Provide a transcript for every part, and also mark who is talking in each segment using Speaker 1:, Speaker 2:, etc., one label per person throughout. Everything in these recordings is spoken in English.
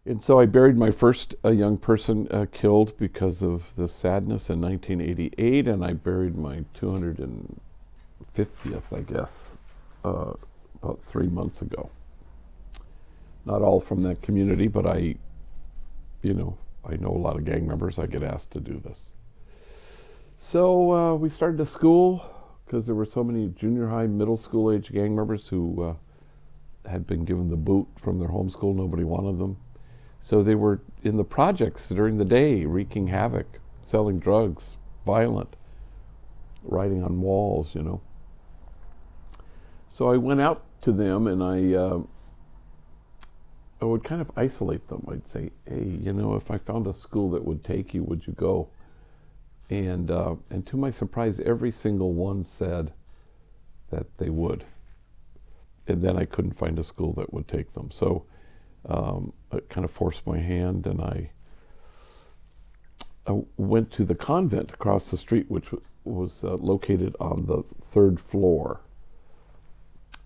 Speaker 1: And so I buried my first young person killed because of the sadness in 1988, and I buried my 250th, I guess, about 3 months ago. Not all from that community, but I know a lot of gang members. I get asked to do this. So we started a school because there were so many junior high, middle school age gang members who had been given the boot from their home school. Nobody wanted them. So they were in the projects during the day, wreaking havoc, selling drugs, violent, writing on walls, So I went out to them and I would kind of isolate them. I'd say, hey, if I found a school that would take you, would you go? And to my surprise, every single one said that they would. And then I couldn't find a school that would take them. So I kind of forced my hand, and I went to the convent across the street, which was located on the third floor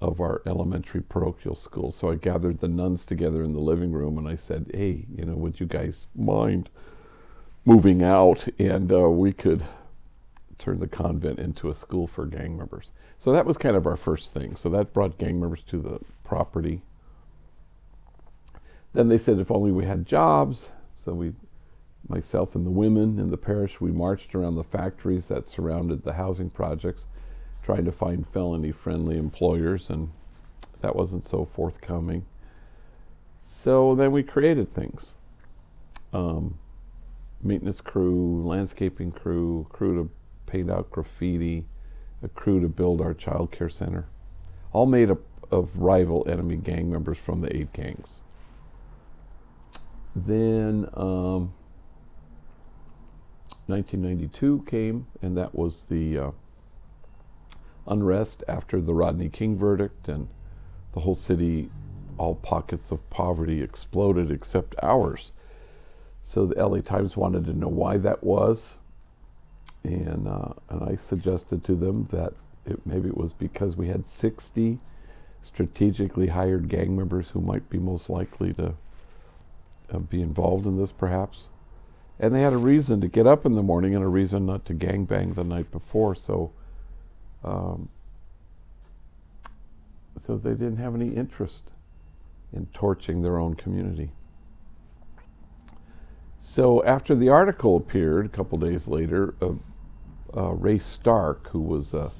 Speaker 1: of our elementary parochial school. So I gathered the nuns together in the living room, and I said, hey, would you guys mind moving out, and we could turn the convent into a school for gang members. So that was kind of our first thing. So that brought gang members to the property. Then they said if only we had jobs. So myself and the women in the parish, we marched around the factories that surrounded the housing projects, trying to find felony-friendly employers, and that wasn't so forthcoming. So then we created things. Maintenance crew, landscaping crew to paint out graffiti, a crew to build our child care center, all made up of rival enemy gang members from the 8 gangs. Then 1992 came, and that was the unrest after the Rodney King verdict, and the whole city, all pockets of poverty exploded except ours. So the LA Times wanted to know why that was, and I suggested to them that maybe it was because we had 60 strategically hired gang members who might be most likely to be involved in this, perhaps. And they had a reason to get up in the morning and a reason not to gangbang the night before. So they didn't have any interest in torching their own community. So after the article appeared, a couple days later, Ray Stark, who was a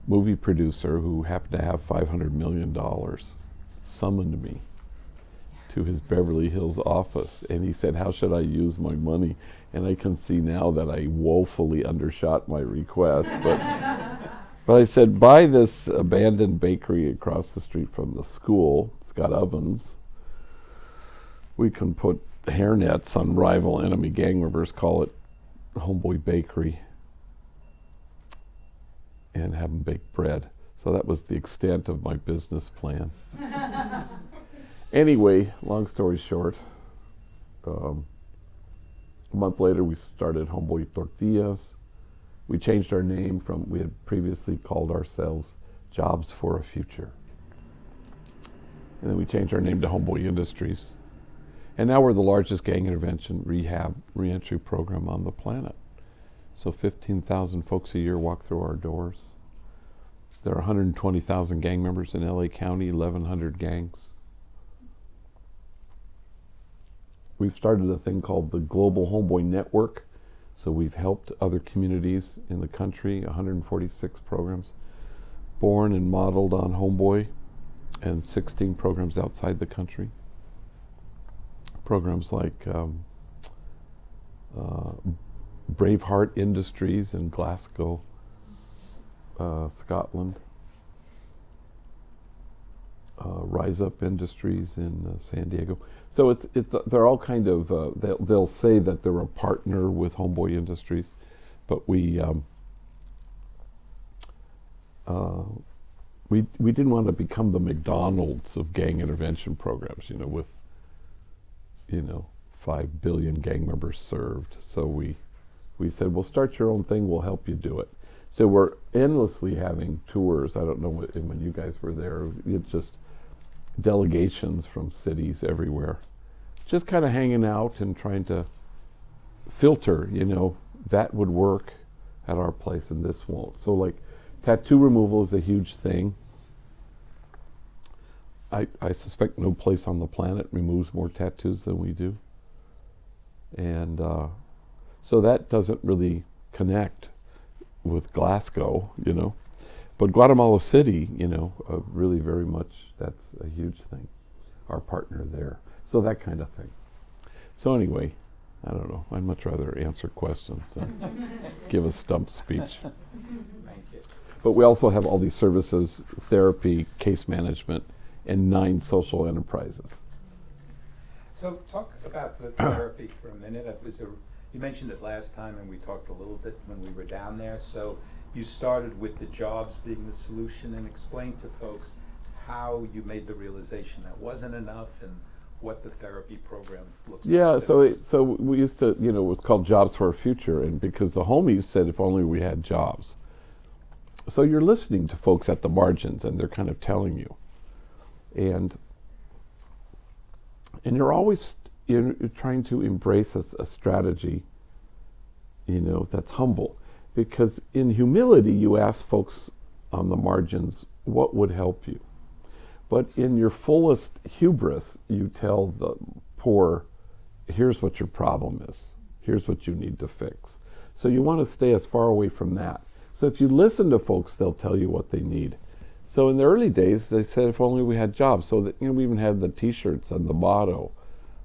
Speaker 1: movie producer who happened to have $500 million, summoned me to his Beverly Hills office, and he said, how should I use my money? And I can see now that I woefully undershot my request, but I said, buy this abandoned bakery across the street from the school. It's got ovens. We can put hairnets on rival enemy gang members, call it Homeboy Bakery, and have them bake bread. So that was the extent of my business plan. Anyway, long story short, a month later we started Homeboy Tortillas. We changed our name we had previously called ourselves Jobs for a Future. And then we changed our name to Homeboy Industries. And now we're the largest gang intervention rehab reentry program on the planet. So 15,000 folks a year walk through our doors. There are 120,000 gang members in LA County, 1,100 gangs. We've started a thing called the Global Homeboy Network. So we've helped other communities in the country, 146 programs, born and modeled on Homeboy, and 16 programs outside the country. Programs like Braveheart Industries in Glasgow, Scotland, Rise Up Industries in San Diego. So they're all kind of, they'll say that they're a partner with Homeboy Industries, but we didn't want to become the McDonald's of gang intervention programs, with 5 billion gang members served. So we said, well, start your own thing, we'll help you do it. So we're endlessly having tours. I don't know when you guys were there. delegations from cities everywhere, just kind of hanging out and trying to filter, that would work at our place and this won't. So like tattoo removal is a huge thing. I suspect no place on the planet removes more tattoos than we do. And so that doesn't really connect with Glasgow, But Guatemala City, really very much, that's a huge thing. Our partner there. So that kind of thing. So anyway, I don't know. I'd much rather answer questions than give a stump speech.
Speaker 2: Thank you.
Speaker 1: But we also have all these services, therapy, case management, and 9 social enterprises.
Speaker 2: So talk about the therapy for a minute. You mentioned it last time, and we talked a little bit when we were down there. So you started with the jobs being the solution, and explain to folks how you made the realization that wasn't enough and what the therapy program looks like.
Speaker 1: Yeah, so we used to, it was called Jobs for Our Future, and because the homies said if only we had jobs. So you're listening to folks at the margins, and they're kind of telling you. And you're always you're trying to embrace a strategy, that's humble. Because in humility, you ask folks on the margins, what would help you? But in your fullest hubris, you tell the poor, here's what your problem is. Here's what you need to fix. So you want to stay as far away from that. So if you listen to folks, they'll tell you what they need. So in the early days, they said if only we had jobs. So that we even had the T-shirts and the motto,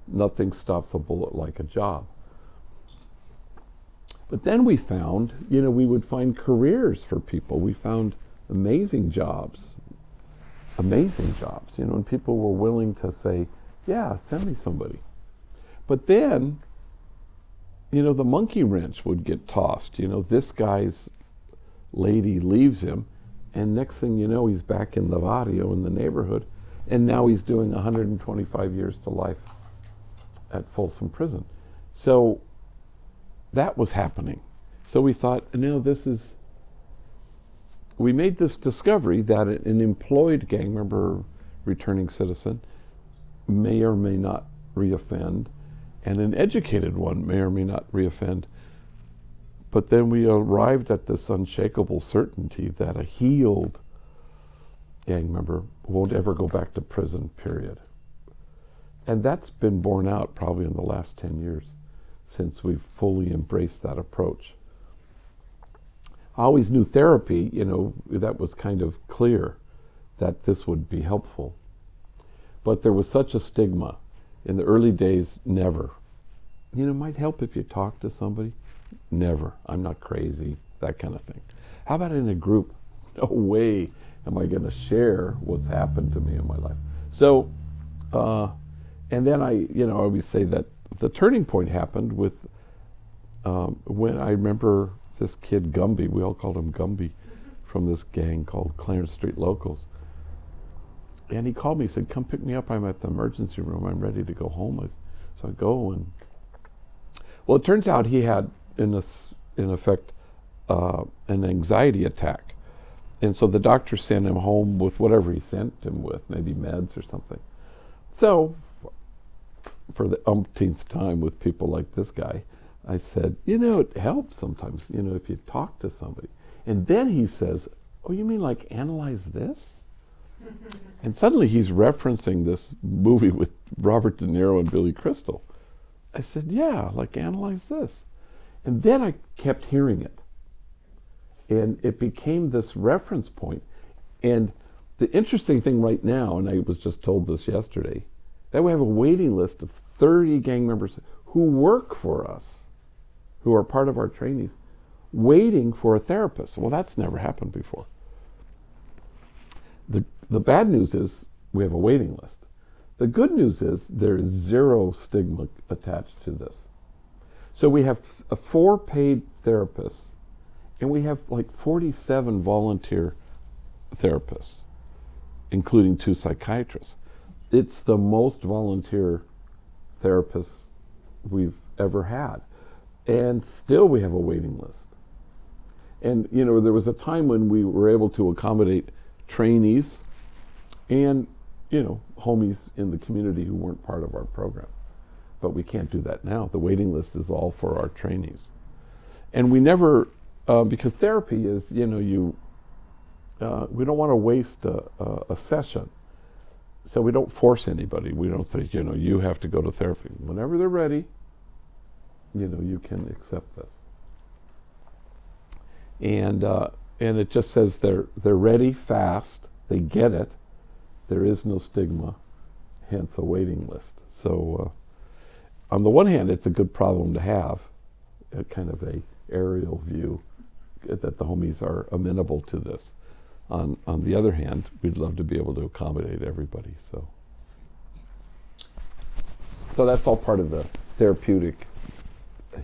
Speaker 1: nothing stops a bullet like a job. But then we found, we would find careers for people. We found amazing jobs, and people were willing to say, yeah, send me somebody. But then, the monkey wrench would get tossed. This guy's lady leaves him, and next thing you know, he's back in the barrio, in the neighborhood, and now he's doing 125 years to life at Folsom Prison. So that was happening. So we thought, we made this discovery that an employed gang member, returning citizen, may or may not reoffend, and an educated one may or may not reoffend. But then we arrived at this unshakable certainty that a healed gang member won't ever go back to prison, period. And that's been borne out probably in the last 10 years since we've fully embraced that approach. I always knew therapy, that was kind of clear that this would be helpful. But there was such a stigma. In the early days, never. Might help if you talk to somebody. Never. I'm not crazy, that kind of thing. How about in a group? No way am I going to share what's happened to me in my life. So, and then I always say that the turning point happened with when I remember this kid Gumby, we all called him Gumby, from this gang called Clarence Street Locals. And he called me, he said, come pick me up, I'm at the emergency room, I'm ready to go home. So I go, and well, it turns out he had, in effect, an anxiety attack. And so the doctor sent him home with whatever he sent him with, maybe meds or something. So, for the umpteenth time with people like this guy, I said, it helps sometimes, if you talk to somebody. And then he says, oh, you mean like analyze this? And suddenly he's referencing this movie with Robert De Niro and Billy Crystal. I said, yeah, like analyze this. And then I kept hearing it. And it became this reference point. And the interesting thing right now, and I was just told this yesterday, that we have a waiting list of 30 gang members who work for us, who are part of our trainees, waiting for a therapist. Well, that's never happened before. The bad news is we have a waiting list. The good news is there is zero stigma attached to this. So we have 4 paid therapists, and we have like 47 volunteer therapists, including 2 psychiatrists. It's the most volunteer therapists we've ever had. And still we have a waiting list. And there was a time when we were able to accommodate trainees, and homies in the community who weren't part of our program. But we can't do that now. The waiting list is all for our trainees. And we never, because therapy is, we don't want to waste a session. So we don't force anybody. We don't say, you have to go to therapy. Whenever they're ready, you can accept this. And it just says they're ready fast, they get it, there is no stigma, hence a waiting list. So on the one hand, it's a good problem to have, a kind of a aerial view that the homies are amenable to this. On the other hand, we'd love to be able to accommodate everybody. So that's all part of the therapeutic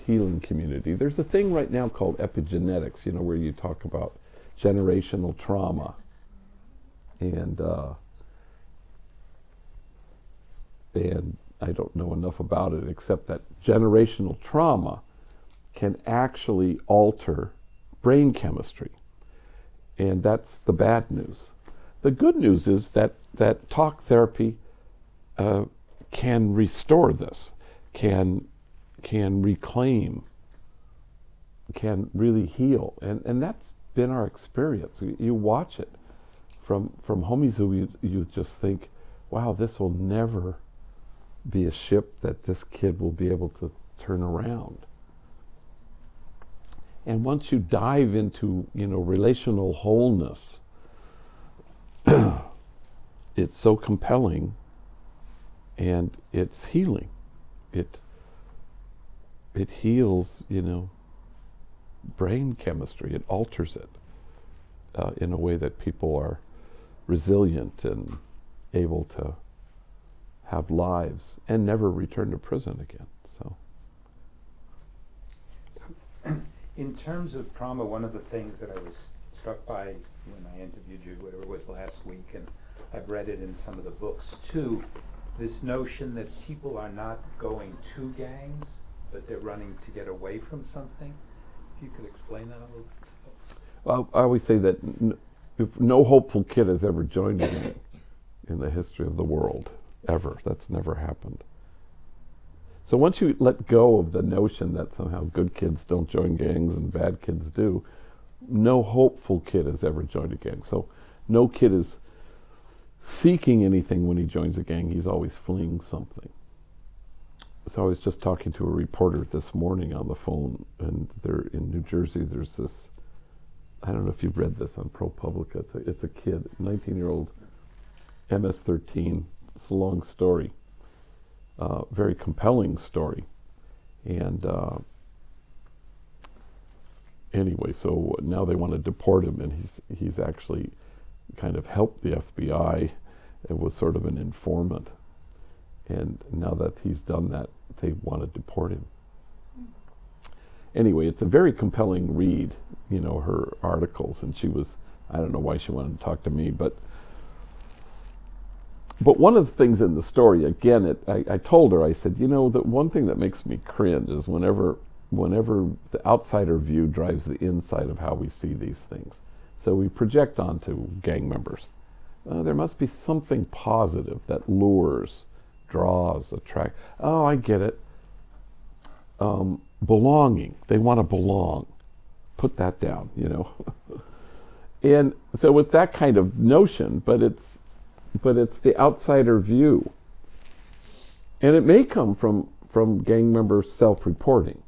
Speaker 1: healing community. There's a thing right now called epigenetics, where you talk about generational trauma. And I don't know enough about it except that generational trauma can actually alter brain chemistry. And that's the bad news. The good news is that talk therapy can restore this, can reclaim, can really heal. And that's been our experience. You watch it from homies who you just think, wow, this will never be a ship that this kid will be able to turn around. And once you dive into, relational wholeness, it's so compelling and it's healing. It heals, brain chemistry. It alters it in a way that people are resilient and able to have lives and never return to prison again. So
Speaker 2: in terms of trauma, one of the things that I was struck by when I interviewed you, whatever it was last week, and I've read it in some of the books too, this notion that people are not going to gangs, but they're running to get away from something. If you could explain that a little bit to folks.
Speaker 1: Well, I always say that if no hopeful kid has ever joined a gang in the history of the world, ever. That's never happened. So once you let go of the notion that somehow good kids don't join gangs and bad kids do, no hopeful kid has ever joined a gang. So no kid is seeking anything when he joins a gang. He's always fleeing something. So I was just talking to a reporter this morning on the phone, and they're in New Jersey. There's this, I don't know if you've read this on ProPublica. It's a kid, 19-year-old, MS-13. It's a long story, very compelling story. And anyway, so now they want to deport him, and he's actually kind of helped the FBI and was sort of an informant. And now that he's done that, they want to deport him. Anyway, it's a very compelling read, her articles, and she was, I don't know why she wanted to talk to me, but one of the things in the story, again, I told her, I said, the one thing that makes me cringe is whenever the outsider view drives the inside of how we see these things. So we project onto gang members. There must be something positive that lures, draws, attracts. Oh, I get it. Belonging. They want to belong. Put that down, And so it's that kind of notion, but it's the outsider view. And it may come from gang members self-reporting.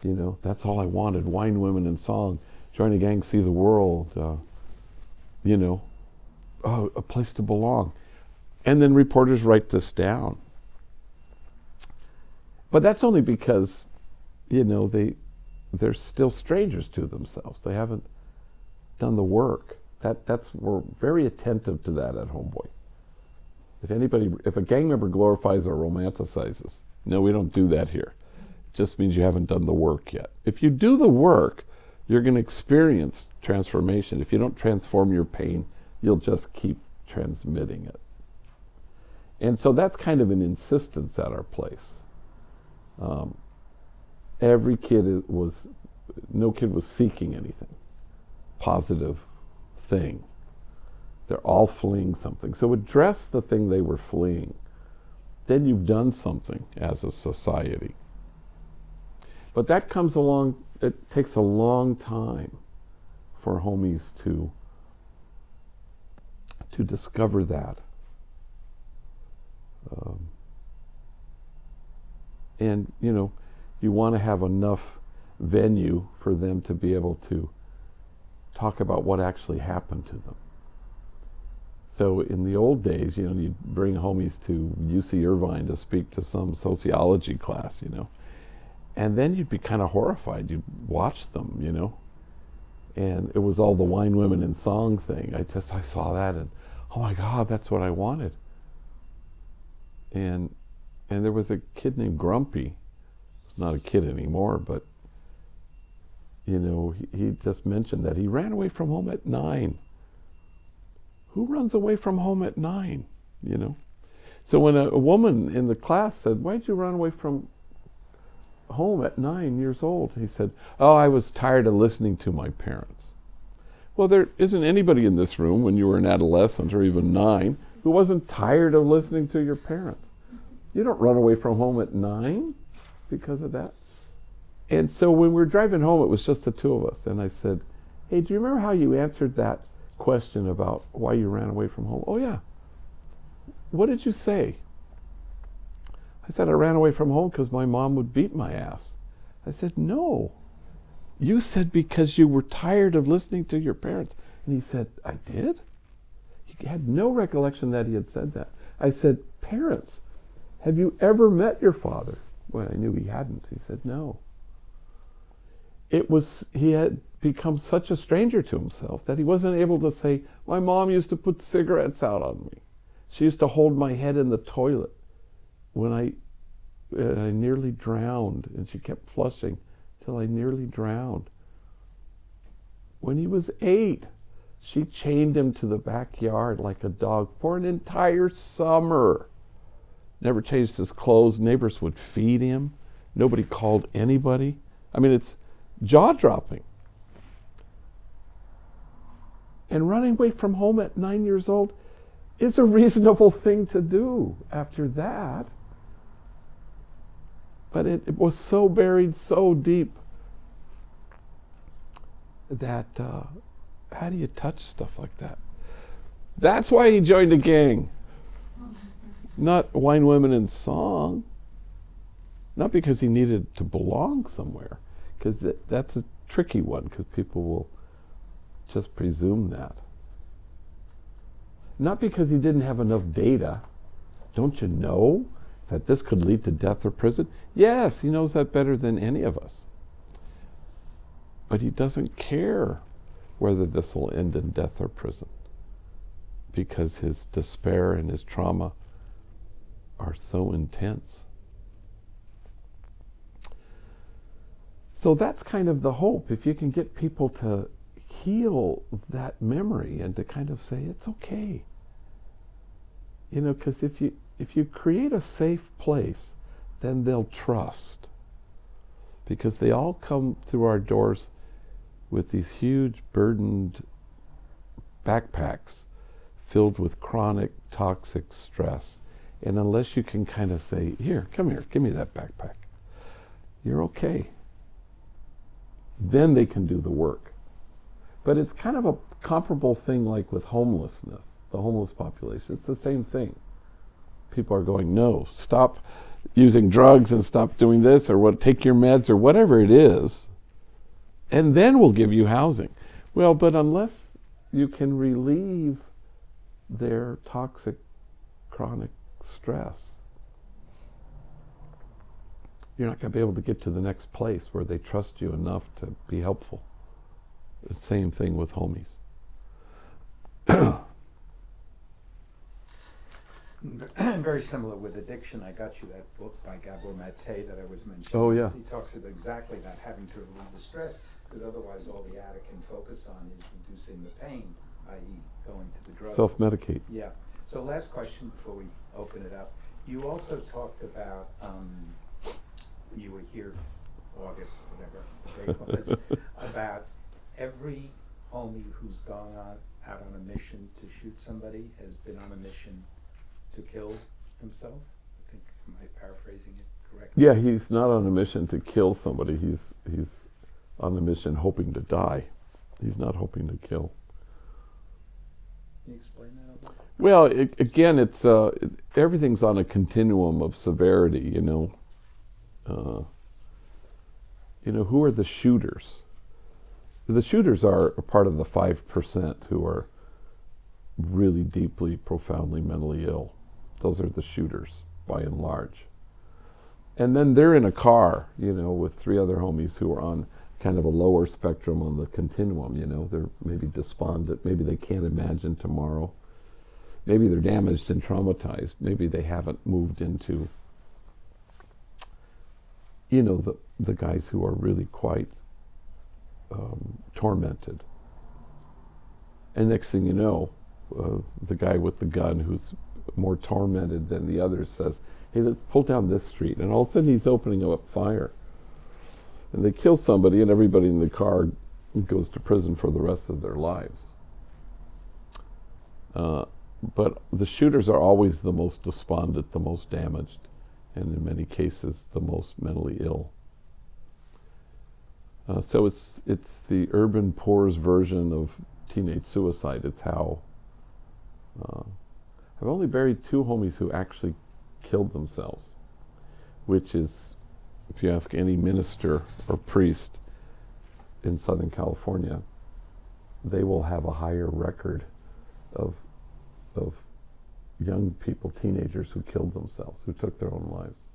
Speaker 1: That's all I wanted, wine, women, and song. Join a gang, see the world. A place to belong. And then reporters write this down. But that's only because, they're still strangers to themselves. They haven't done the work. We're very attentive to that at Homeboy. If a gang member glorifies or romanticizes, no, we don't do that here. It just means you haven't done the work yet. If you do the work, you're going to experience transformation. If you don't transform your pain, you'll just keep transmitting it. And so that's kind of an insistence at our place. Every kid no kid was seeking anything positive thing. They're all fleeing something. So address the thing they were fleeing. Then you've done something as a society. But that comes along, it takes a long time for homies to discover that. And, you want to have enough venue for them to be able to talk about what actually happened to them. So in the old days, you'd bring homies to UC Irvine to speak to some sociology class, and then you'd be kind of horrified. You'd watch them, and it was all the wine, women, and song thing. I saw that, and oh my God, that's what I wanted. And there was a kid named Grumpy. He's not a kid anymore, but he just mentioned that he ran away from home at 9. Who runs away from home at 9? So when a woman in the class said, "Why'd you run away from home at 9 years old?" He said, "Oh, I was tired of listening to my parents." Well, there isn't anybody in this room when you were an adolescent or even 9 who wasn't tired of listening to your parents. You don't run away from home at 9 because of that. And so when we were driving home, it was just the two of us. And I said, "Hey, do you remember how you answered that question about why you ran away from home?" "Oh, yeah." "What did you say?" I said, "I ran away from home because my mom would beat my ass." I said, "No. You said because you were tired of listening to your parents." And he said, "I did?" He had no recollection that he had said that. I said, "Parents, have you ever met your father?" Well, I knew he hadn't. He said, "No." He had become such a stranger to himself that he wasn't able to say, "My mom used to put cigarettes out on me. She used to hold my head in the toilet when I nearly drowned, and she kept flushing till I nearly drowned." When he was 8, she chained him to the backyard like a dog for an entire summer. Never changed his clothes. Neighbors would feed him. Nobody called anybody. I mean, it's jaw-dropping. And running away from home at 9 years old is a reasonable thing to do after that. But it was so buried so deep that how do you touch stuff like that? That's why he joined a gang. Not wine, women, and song. Not because he needed to belong somewhere, because that's a tricky one, because people will just presume that. Not because he didn't have enough data. Don't you know that this could lead to death or prison? Yes, he knows that better than any of us. But he doesn't care whether this will end in death or prison, because his despair and his trauma are so intense. So that's kind of the hope. If you can get people to heal that memory and to kind of say, it's okay. Because if you create a safe place, then they'll trust. Because they all come through our doors with these huge burdened backpacks filled with chronic toxic stress. And unless you can kind of say, here, come here, give me that backpack, you're okay. Then they can do the work. But it's kind of a comparable thing like with homelessness, the homeless population. It's the same thing. People are going, no, stop using drugs and stop doing this, or take your meds, or whatever it is, and then we'll give you housing. Well, but unless you can relieve their toxic, chronic stress, you're not going to be able to get to the next place where they trust you enough to be helpful. The same thing with homies.
Speaker 2: Very similar with addiction. I got you that book by Gabor Mate that I was mentioning.
Speaker 1: Oh, yeah.
Speaker 2: He talks about exactly that, having to relieve the stress, because otherwise all the addict can focus on is reducing the pain, i.e. going to the drugs.
Speaker 1: Self-medicate.
Speaker 2: Yeah. So last question before we open it up. You also talked about, you were here August, whatever the date was, about every homie who's gone out on a mission to shoot somebody has been on a mission to kill himself. I think, am I paraphrasing it correctly?
Speaker 1: Yeah, he's not on a mission to kill somebody. He's on a mission hoping to die. He's not hoping to kill.
Speaker 2: Can you explain that a little bit?
Speaker 1: Well, again, it's everything's on a continuum of severity. Who are the shooters? The shooters are a part of the 5% who are really deeply, profoundly mentally ill. Those are the shooters, by and large. And then they're in a car, with 3 other homies who are on kind of a lower spectrum on the continuum. They're maybe despondent, maybe they can't imagine tomorrow. Maybe they're damaged and traumatized. Maybe they haven't moved into, the guys who are really quite tormented. And next thing you know, the guy with the gun who's more tormented than the others says, hey, let's pull down this street. And all of a sudden he's opening up fire. And they kill somebody, and everybody in the car goes to prison for the rest of their lives. But the shooters are always the most despondent, the most damaged, and in many cases the most mentally ill. So it's the urban poor's version of teenage suicide. It's how I've only buried 2 homies who actually killed themselves, which is, if you ask any minister or priest in Southern California, they will have a higher record of young people, teenagers who killed themselves, who took their own lives.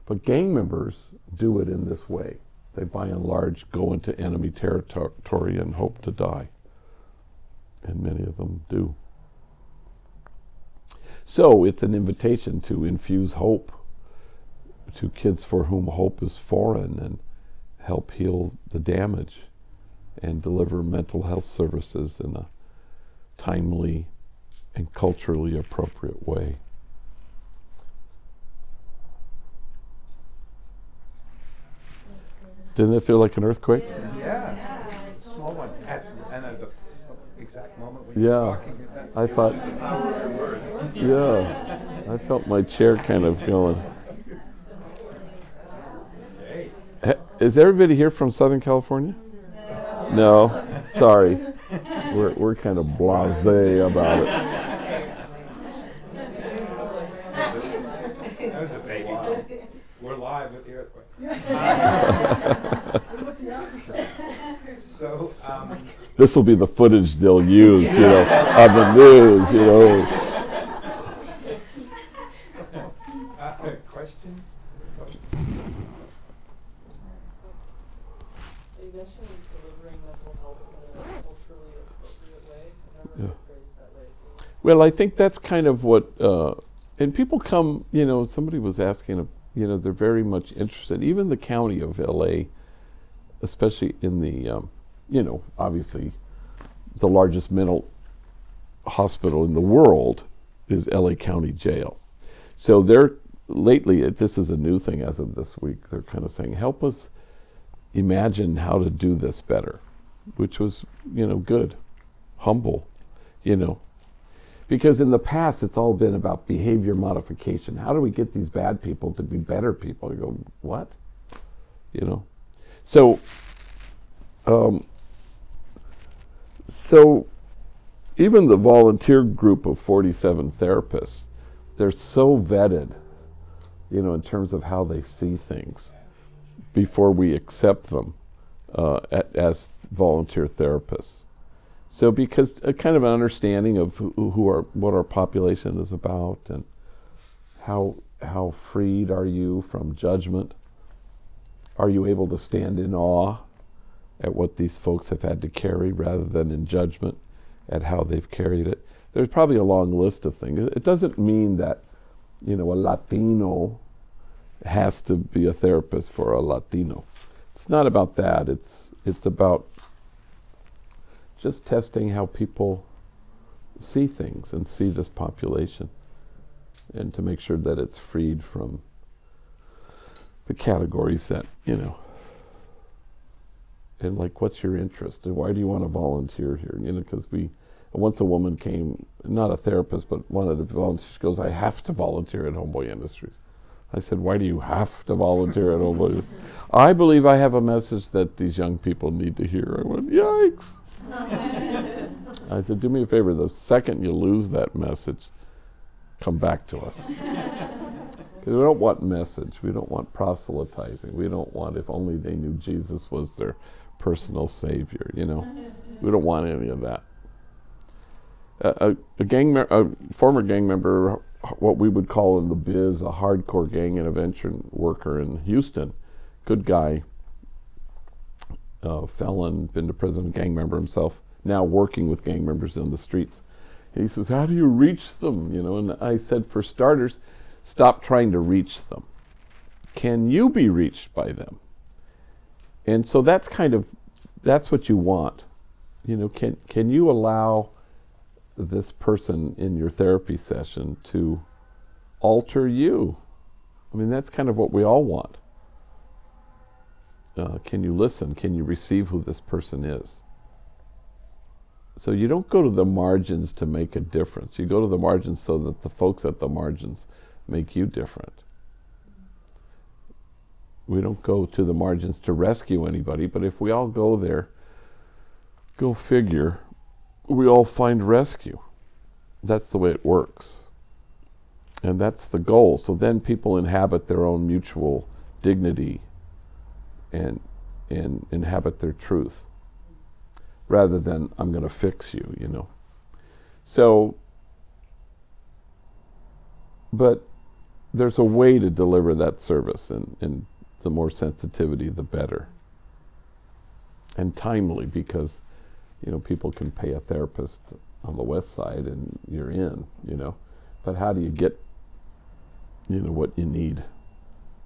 Speaker 1: But gang members do it in this way. They, by and large, go into enemy territory and hope to die. And many of them do. So it's an invitation to infuse hope to kids for whom hope is foreign, and help heal the damage and deliver mental health services in a timely and culturally appropriate way. Didn't it feel like an earthquake?
Speaker 2: Yeah. Small one. And at the exact moment when you're talking about
Speaker 1: I thought, I felt my chair kind of going. Is everybody here from Southern California? No, sorry. We're kind of blasé about it.
Speaker 2: That was a baby. We're live with the earthquake. So,
Speaker 1: this will be the footage they'll use, on the news,
Speaker 2: questions?
Speaker 3: You mentioned delivering mental health in a culturally appropriate way. I've never heard it phrased that way.
Speaker 1: Well, I think that's kind of what, and people come, somebody was asking, they're very much interested, even the county of LA, especially in the, obviously the largest mental hospital in the world is LA County Jail. So they're, lately, this is a new thing as of this week, they're kind of saying, help us imagine how to do this better, which was, good, humble, Because in the past, it's all been about behavior modification. How do we get these bad people to be better people? You go, what? So even the volunteer group of 47 therapists, they're so vetted, in terms of how they see things before we accept them as volunteer therapists. So because a kind of an understanding of what our population is about, and how freed are you from judgment? Are you able to stand in awe at what these folks have had to carry rather than in judgment at how they've carried it? There's probably a long list of things. It doesn't mean that, a Latino has to be a therapist for a Latino. It's not about that. It's about just testing how people see things and see this population, and to make sure that it's freed from the categories that, and like, what's your interest and why do you want to volunteer here? Because we Once a woman came, not a therapist, but wanted to volunteer. She goes, I have to volunteer at Homeboy Industries. I said, why do you have to volunteer at Homeboy? I believe I have a message that these young people need to hear. I went, yikes. I said, do me a favor, the second you lose that message, come back to us. Because we don't want message. We don't want proselytizing. We don't want if only they knew Jesus was their personal savior, you know. We don't want any of that. A former gang member, what we would call in the biz a hardcore gang intervention worker in Houston, good guy, felon, been to prison, gang member himself, now working with gang members in the streets. He says, how do you reach them? You know, and I said, for starters, stop trying to reach them. Can you be reached by them? And so that's what you want. You know, can you allow this person in your therapy session to alter you? I mean, that's kind of what we all want. Can you listen? Can you receive who this person is? So you don't go to the margins to make a difference. You go to the margins so that the folks at the margins make you different. We don't go to the margins to rescue anybody, but if we all go there, go figure, we all find rescue. That's the way it works. And that's the goal. So then people inhabit their own mutual dignity and inhabit their truth, rather than I'm going to fix you, you know. So, but there's a way to deliver that service, and the more sensitivity, the better. And timely, because, you know, people can pay a therapist on the west side and you're in, you know. But how do you get, you know, what you need?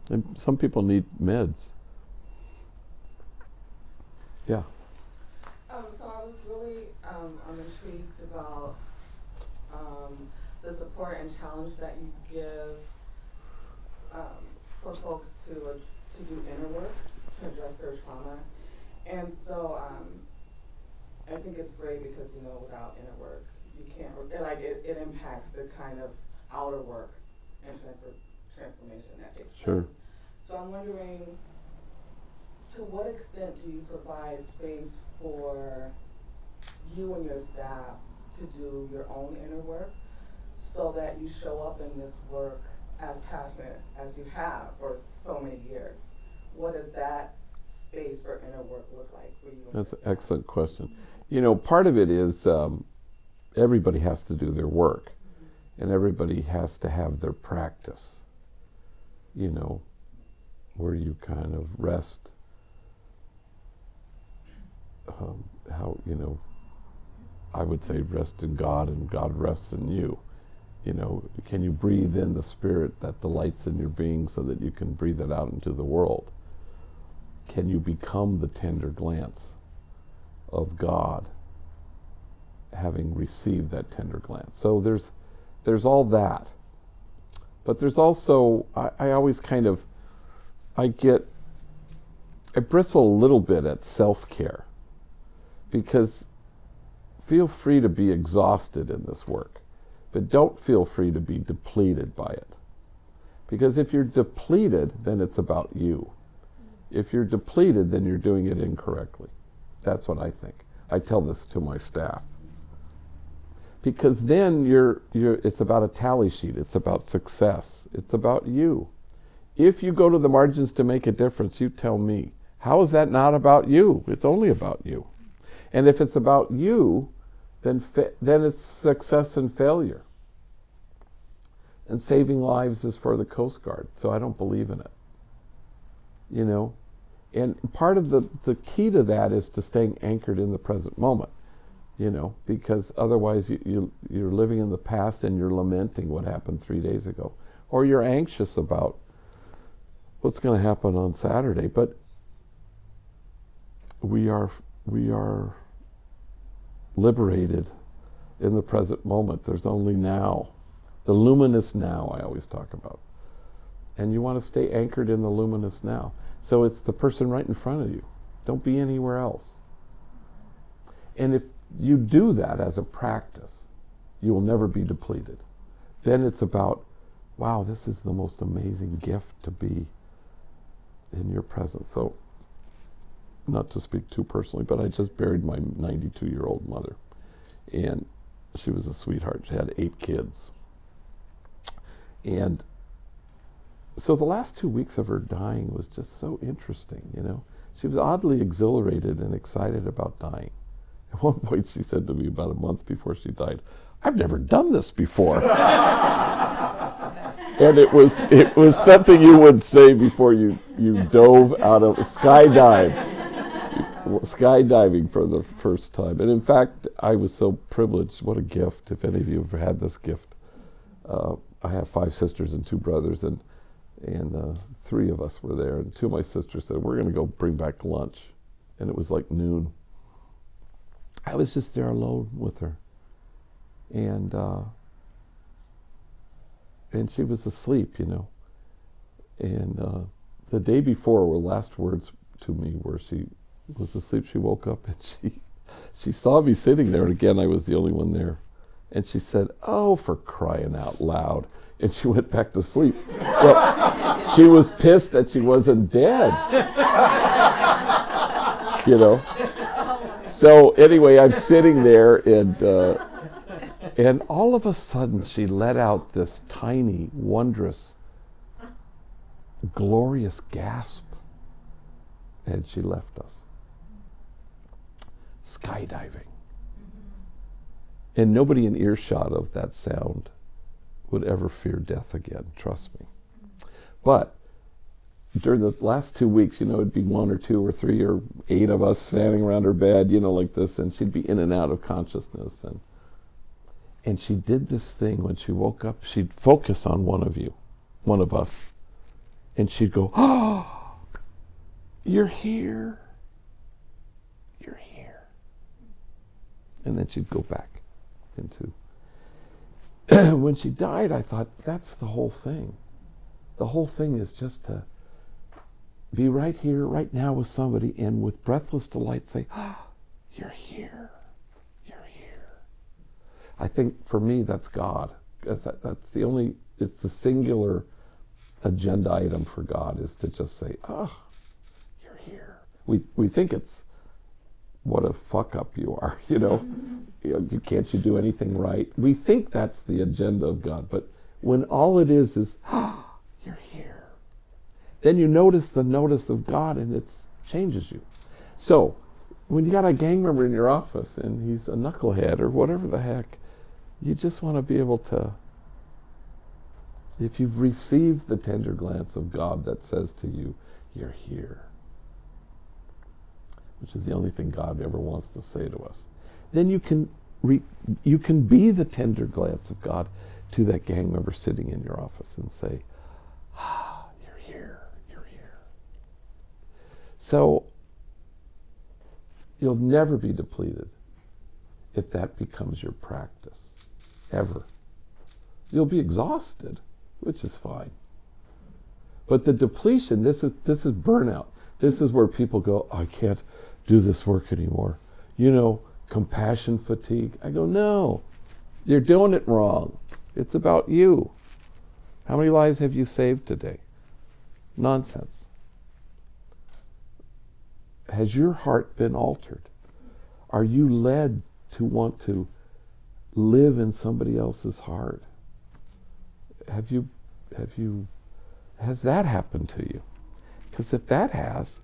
Speaker 1: And some people need meds. Yeah.
Speaker 4: So I was really I'm intrigued about the support and challenge that you give for folks to do inner work, to address their trauma. And so I think it's great because, you know, without inner work, you can't, it impacts the kind of outer work and transformation that takes place.
Speaker 1: Sure.
Speaker 4: So I'm wondering, to what extent do you provide space for you and your staff to do your own inner work so that you show up in this work as passionate as you have for so many years? What does that space for inner work look like for you?
Speaker 1: That's an excellent question. You know, part of it is everybody has to do their work, and everybody has to have their practice, you know, where you kind of rest. How, you know, I would say rest in God and God rests in you. You know, can you breathe in the spirit that delights in your being so that you can breathe it out into the world? Can you become the tender glance of God, having received that tender glance? So there's all that. But there's also, I always kind of, I bristle a little bit at self-care, because feel free to be exhausted in this work, but don't feel free to be depleted by it. Because if you're depleted, then it's about you. If you're depleted, then you're doing it incorrectly. That's what I think. I tell this to my staff. Because then it's about a tally sheet. It's about success. It's about you. If you go to the margins to make a difference, you tell me. How is that not about you? It's only about you. And if it's about you, then it's success and failure. And saving lives is for the Coast Guard, so I don't believe in it. You know? And part of the key to that is to staying anchored in the present moment, you know, because otherwise you're living in the past and you're lamenting what happened 3 days ago. Or you're anxious about what's going to happen on Saturday. But we are liberated in the present moment. There's only now. The luminous now, I always talk about. And you want to stay anchored in the luminous now. So it's the person right in front of you. Don't be anywhere else. And you do that as a practice, you will never be depleted. Then it's about, wow, this is the most amazing gift to be in your presence. So, not to speak too personally, but I just buried my 92-year-old mother. And she was a sweetheart. She had 8 kids. And so the last 2 weeks of her dying was just so interesting, you know. She was oddly exhilarated and excited about dying. At one point she said to me about a month before she died, "I've never done this before." And it was something you would say before you dove out of skydiving for the first time. And in fact, I was so privileged. What a gift, if any of you have ever had this gift. I have 5 sisters and 2 brothers, and 3 of us were there, and 2 of my sisters said, "We're going to go bring back lunch." And it was like noon. I was just there alone with her. And she was asleep, you know. And the day before, her last words to me were, she was asleep, she woke up and she saw me sitting there, and again, I was the only one there. And she said, "Oh, for crying out loud." And she went back to sleep. Well, she was pissed that she wasn't dead. You know? So anyway, I'm sitting there, and all of a sudden she let out this tiny, wondrous, glorious gasp. And she left us. Skydiving. And nobody in earshot of that sound would ever fear death again, trust me. But during the last 2 weeks, you know, it'd be 1 or 2 or 3 or 8 of us standing around her bed, you know, like this, and she'd be in and out of consciousness. And she did this thing when she woke up. She'd focus on one of us, and she'd go, "Oh, you're here. You're here." And then she'd go back into. When she died, I thought, that's the whole thing. The whole thing is just to be right here, right now with somebody, and with breathless delight say, "Oh, you're here. You're here." I think for me, that's God. That's the only, it's the singular agenda item for God, is to just say, "Oh, you're here." We think it's, what a fuck up you are, you know. You can't you do anything right? We think that's the agenda of God, but when all it is, "Oh, you're here," then you notice the notice of God, and it changes you. So when you got a gang member in your office and he's a knucklehead or whatever the heck, you just want to be able to, if you've received the tender glance of God that says to you, "You're here," which is the only thing God ever wants to say to us, then you can be the tender glance of God to that gang member sitting in your office and say, "Ah, you're here, you're here." So you'll never be depleted if that becomes your practice, ever. You'll be exhausted, which is fine. But the depletion, this is burnout. This is where people go, "I can't do this work anymore." You know, compassion fatigue. I go, no, you're doing it wrong. It's about you. How many lives have you saved today? Nonsense. Has your heart been altered? Are you led to want to live in somebody else's heart? Has that happened to you? Because if that has,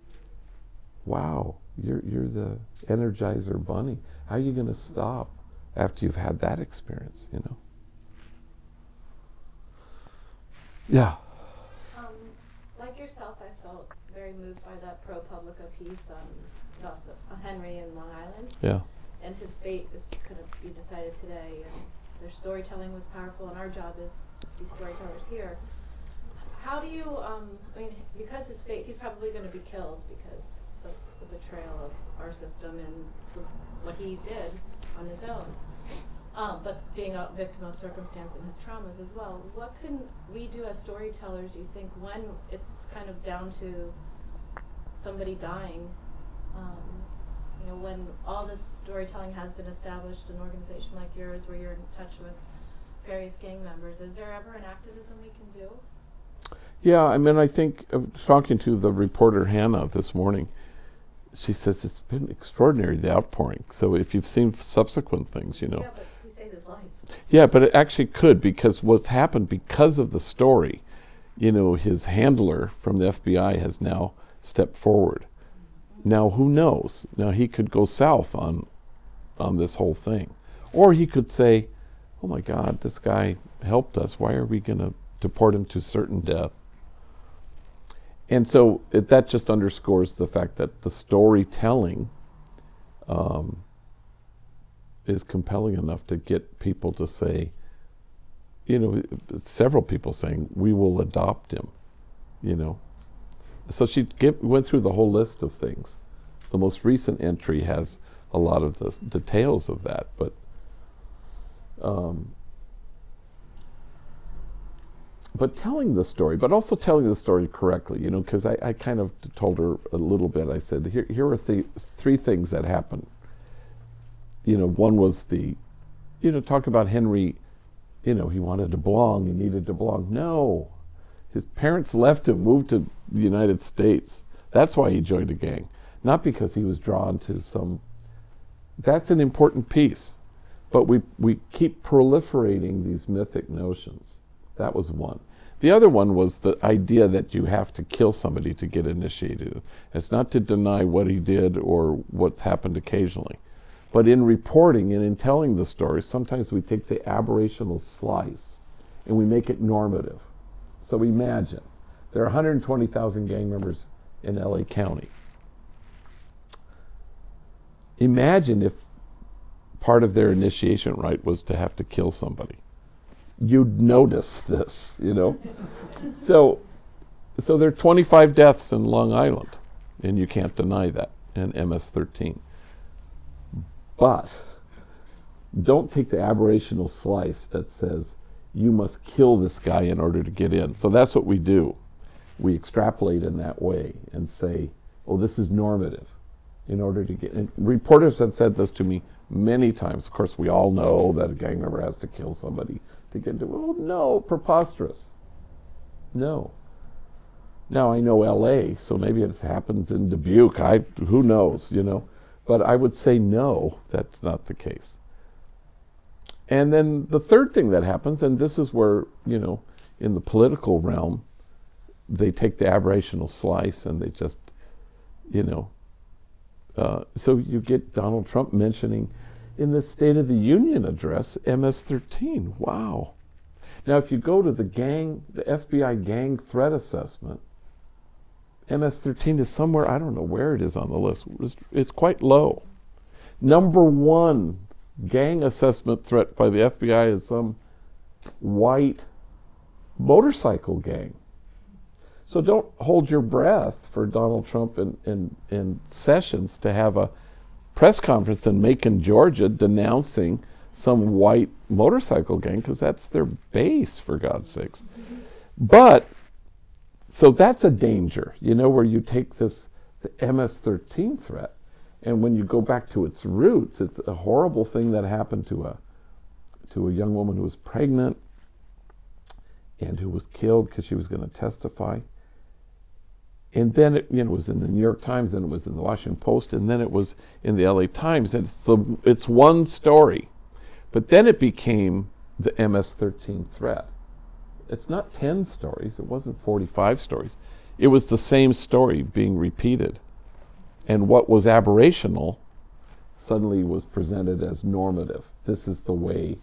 Speaker 1: wow, you're the Energizer Bunny. How are you going to stop after you've had that experience, you know? Yeah.
Speaker 5: Like yourself, I felt very moved by that ProPublica piece about Henry in Long Island.
Speaker 1: Yeah.
Speaker 5: And his fate is going to be decided today. And their storytelling was powerful, and our job is to be storytellers here. How do you, because his fate, he's probably going to be killed because of the betrayal of our system and what he did on his own. But being a victim of circumstance and his traumas as well. What can we do as storytellers, you think, when it's kind of down to somebody dying, you know, when all this storytelling has been established, an organization like yours where you're in touch with various gang members, is there ever an activism we can do?
Speaker 1: Yeah, I mean, I think, talking to the reporter Hannah this morning, she says it's been extraordinary, the outpouring. So if you've seen subsequent things, you know.
Speaker 5: Yeah, but he saved his life.
Speaker 1: Yeah, but it actually could, because what's happened because of the story, you know, his handler from the FBI has now stepped forward. Now, who knows? Now, he could go south on this whole thing. Or he could say, oh my God, this guy helped us. Why are we going to deport him to certain death? And so that just underscores the fact that the storytelling is compelling enough to get people to say, you know, several people saying, we will adopt him, you know. So she went through the whole list of things. The most recent entry has a lot of the details of that, but telling the story, but also telling the story correctly, you know, because I kind of told her a little bit. I said, here are three things that happened. You know, one was talk about Henry, you know, he wanted to belong, he needed to belong. No, his parents left him, moved to the United States. That's why he joined a gang, not because he was drawn to some. That's an important piece, but we keep proliferating these mythic notions. That was one. The other one was the idea that you have to kill somebody to get initiated. It's not to deny what he did or what's happened occasionally. But in reporting and in telling the story, sometimes we take the aberrational slice and we make it normative. So imagine, there are 120,000 gang members in LA County. Imagine if part of their initiation rite was to have to kill somebody. You'd notice this, you know. So there are 25 deaths in Long Island, and you can't deny that, in MS-13. But don't take the aberrational slice that says you must kill this guy in order to get in. So that's what we do. We extrapolate in that way and say, oh, this is normative in order to get in. Reporters have said this to me many times. Of course, we all know that a gang member has to kill somebody to get into, well, no, preposterous. No. Now, I know LA, so maybe it happens in Dubuque. Who knows, you know. But I would say no, that's not the case. And then the third thing that happens, and this is where, you know, in the political realm, they take the aberrational slice and they just, you know, so you get Donald Trump mentioning in the State of the Union address, MS-13. Wow. Now, if you go to the FBI gang threat assessment, MS-13 is somewhere, I don't know where it is on the list. It's quite low. Number one gang assessment threat by the FBI is some white motorcycle gang. So don't hold your breath for Donald Trump and Sessions to have a press conference in Macon, Georgia, denouncing some white motorcycle gang, because that's their base, for God's sakes. But, so that's a danger, you know, where you take the MS-13 threat, and when you go back to its roots, it's a horrible thing that happened to a young woman who was pregnant and who was killed because she was going to testify. And then it, you know, was in the New York Times, then it was in the Washington Post, and then it was in the LA Times. And it's one story. But then it became the MS-13 threat. It's not 10 stories. It wasn't 45 stories. It was the same story being repeated. And what was aberrational suddenly was presented as normative. This is the way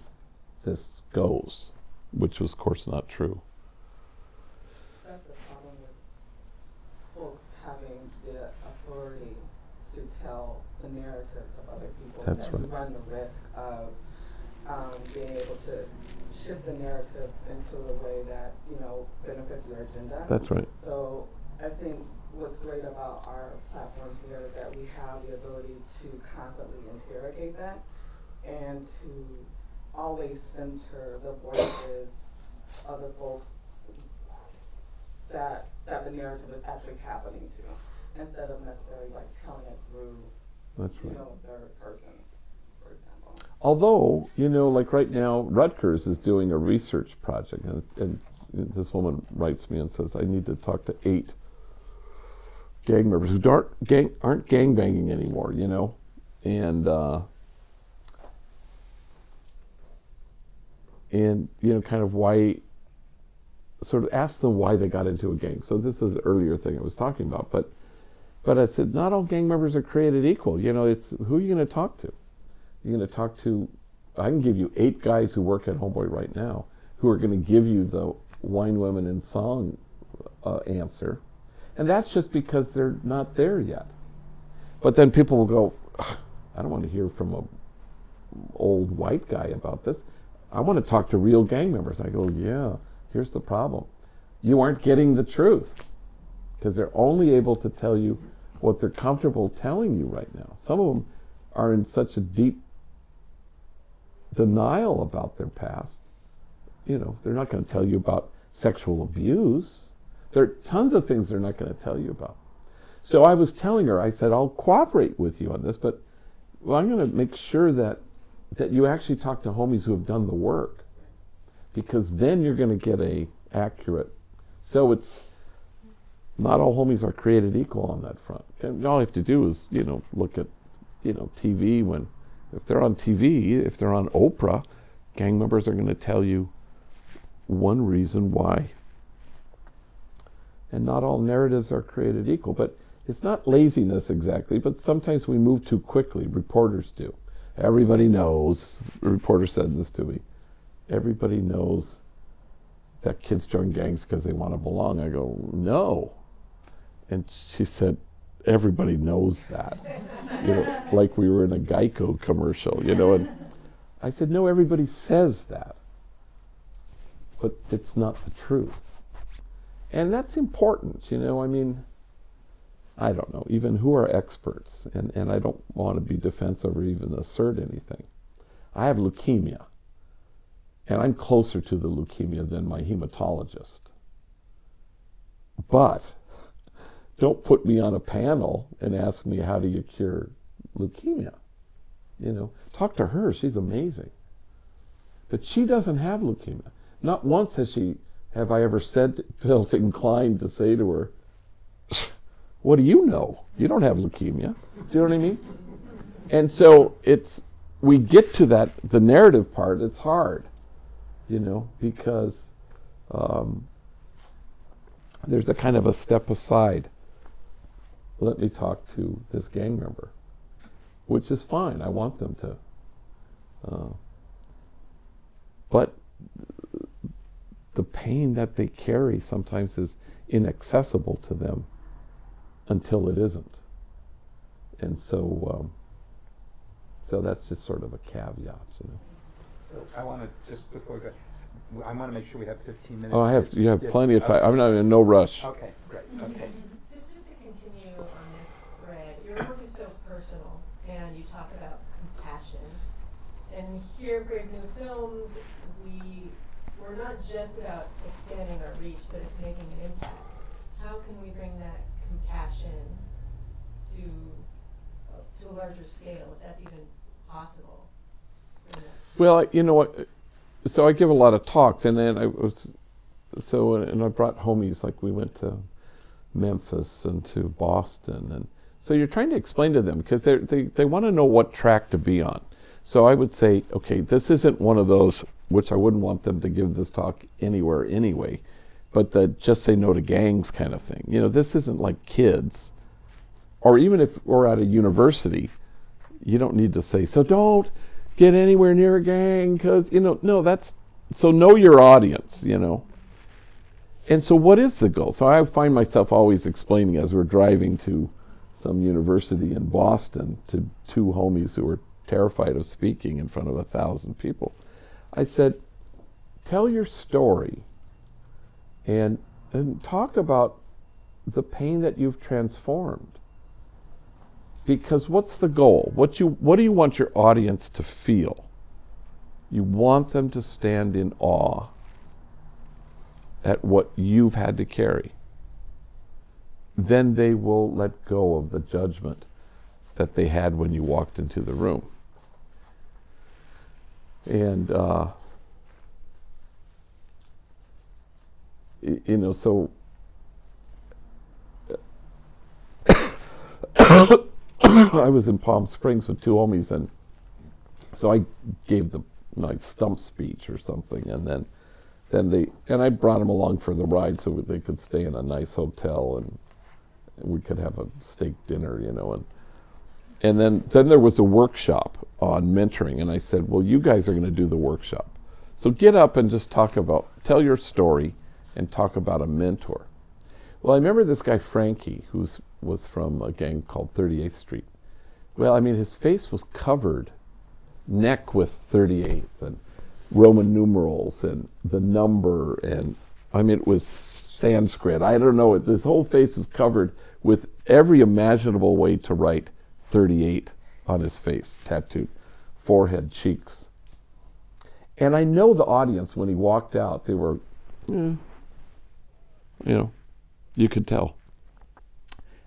Speaker 1: this goes, which was, of course, not true.
Speaker 4: That's the problem with folks having the authority to tell the narratives of other people.
Speaker 1: That's
Speaker 4: that
Speaker 1: right.
Speaker 4: You run the risk of being able to shift the narrative into a way that, you know, benefits your agenda.
Speaker 1: That's right.
Speaker 4: So I think what's great about our platform here is that we have the ability to constantly interrogate that and to always center the voices of the folks that the narrative is actually happening to, instead of necessarily like telling it through
Speaker 1: That's
Speaker 4: you
Speaker 1: right.
Speaker 4: know, third person, for example.
Speaker 1: Although, like right now, Rutgers is doing a research project, and this woman writes me and says, I need to talk to 8 gang members who aren't gang banging anymore, and kind of why, sort of ask them why they got into a gang. So this is an earlier thing I was talking about, but I said, not all gang members are created equal. It's who are you going to talk to? You're going to talk to, I can give you 8 guys who work at Homeboy right now who are going to give you the wine, women, and song answer. And that's just because they're not there yet. But then people will go, I don't want to hear from a old white guy about this. I want to talk to real gang members. I go, yeah, here's the problem. You aren't getting the truth because they're only able to tell you what they're comfortable telling you right now. Some of them are in such a deep denial about their past. They're not going to tell you about sexual abuse. There are tons of things they're not going to tell you about. So I was telling her, I said, I'll cooperate with you on this, but I'm going to make sure that you actually talk to homies who have done the work, because then you're going to get a accurate. So it's not all homies are created equal on that front. And all you have to do is, look at, TV if they're on TV, if they're on Oprah, gang members are going to tell you one reason why. And not all narratives are created equal, but it's not laziness exactly, but sometimes we move too quickly. Reporters do. Everybody knows, a reporter said this to me, everybody knows that kids join gangs because they want to belong. I go, no. And she said, everybody knows that. Like we were in a Geico commercial, and I said, no, everybody says that, but it's not the truth. And that's important, I don't know, even who are experts, and I don't want to be defensive or even assert anything. I have leukemia, and I'm closer to the leukemia than my hematologist. But don't put me on a panel and ask me, how do you cure leukemia? Talk to her, she's amazing. But she doesn't have leukemia. Not once have I ever felt inclined to say to her, what do you know? You don't have leukemia. Do you know what I mean? And so we get to that, the narrative part, it's hard, because there's a kind of a step aside. Let me talk to this gang member, which is fine. I want them to. But the pain that they carry sometimes is inaccessible to them until it isn't. And so that's just sort of a caveat,
Speaker 2: So I want to, just before we go, I want to make sure we have 15 minutes.
Speaker 1: Oh, you have plenty of time. I'm not in no rush.
Speaker 2: Okay, great, okay.
Speaker 3: So just to continue on this thread, your work is so personal, and you talk about compassion. And here at Brave New Films, we're not just about expanding our reach, but it's making an impact. How can we bring that compassion to a larger scale, if that's even possible?
Speaker 1: Well, you know what? So I give a lot of talks, and then I brought homies, like we went to Memphis and to Boston, and so you're trying to explain to them because they want to know what track to be on. So I would say, okay, this isn't one of those, which I wouldn't want them to give this talk anywhere anyway, but the just say no to gangs kind of thing. This isn't like kids, or even if we're at a university, you don't need to say, so don't get anywhere near a gang, because, no, that's, so know your audience, And so what is the goal? So I find myself always explaining as we're driving to some university in Boston to 2 homies who were terrified of speaking in front of 1,000 people. I said, tell your story and talk about the pain that you've transformed. Because what's the goal? What do you want your audience to feel? You want them to stand in awe at what you've had to carry. Then they will let go of the judgment that they had when you walked into the room. And, so I was in Palm Springs with two homies, and so I gave the stump speech or something, and then I brought them along for the ride so they could stay in a nice hotel and we could have a steak dinner, and then there was a workshop on mentoring, and I said, well, you guys are going to do the workshop, so get up and just tell your story and talk about a mentor. Well, I remember this guy Frankie, who was from a gang called 38th Street. Well, his face was covered neck with 38th and Roman numerals and the number, and it was Sanskrit. I don't know, his whole face is covered with every imaginable way to write 38 on his face, tattooed, forehead, cheeks. And I know the audience, when he walked out, they were, you could tell.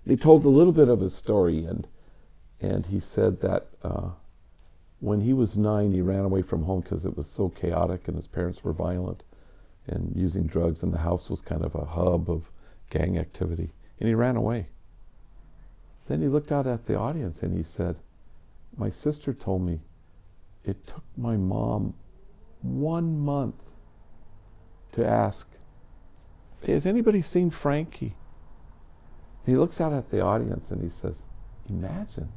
Speaker 1: And he told a little bit of his story, and he said that when he was 9, he ran away from home because it was so chaotic and his parents were violent and using drugs, and the house was kind of a hub of gang activity, and he ran away. Then he looked out at the audience and he said, my sister told me it took my mom 1 month to ask, has anybody seen Frankie? He looks out at the audience and he says, imagine,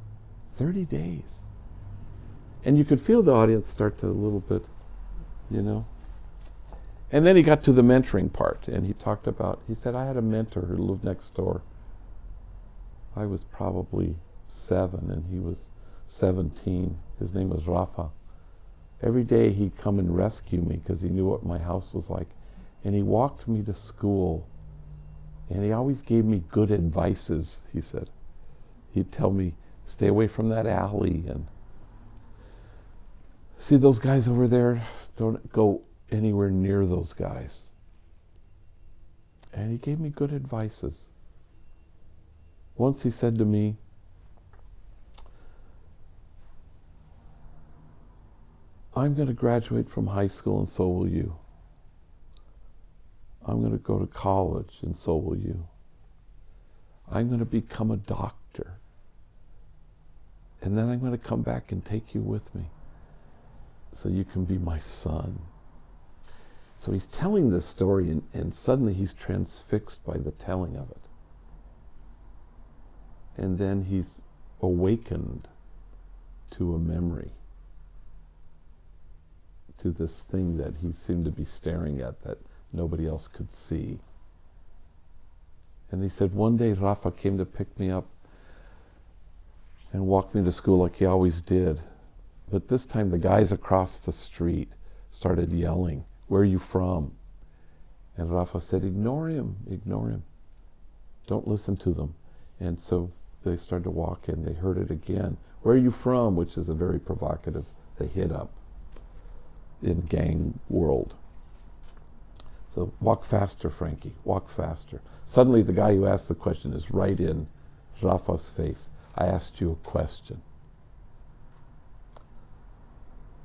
Speaker 1: 30 days. And you could feel the audience start to a little bit, And then he got to the mentoring part, and he said, I had a mentor who lived next door. I was probably 7 and he was 17. His name was Rafa. Every day he'd come and rescue me because he knew what my house was like. And he walked me to school. And he always gave me good advices, he said. He'd tell me, stay away from that alley. And see those guys over there? Don't go anywhere near those guys. And he gave me good advices. Once he said to me, I'm going to graduate from high school and so will you. I'm going to go to college and so will you. I'm going to become a doctor. And then I'm going to come back and take you with me so you can be my son. So he's telling this story, and suddenly he's transfixed by the telling of it. And then he's awakened to a memory, to this thing that he seemed to be staring at that nobody else could see. And he said, one day Rafa came to pick me up and walked me to school like he always did. But this time the guys across the street started yelling, where are you from? And Rafa said, ignore him. Don't listen to them. And so they started to walk in, they heard it again. Where are you from? Which is a very provocative, they hit up in gang world. So walk faster, Frankie, walk faster. Suddenly the guy who asked the question is right in Rafa's face. I asked you a question.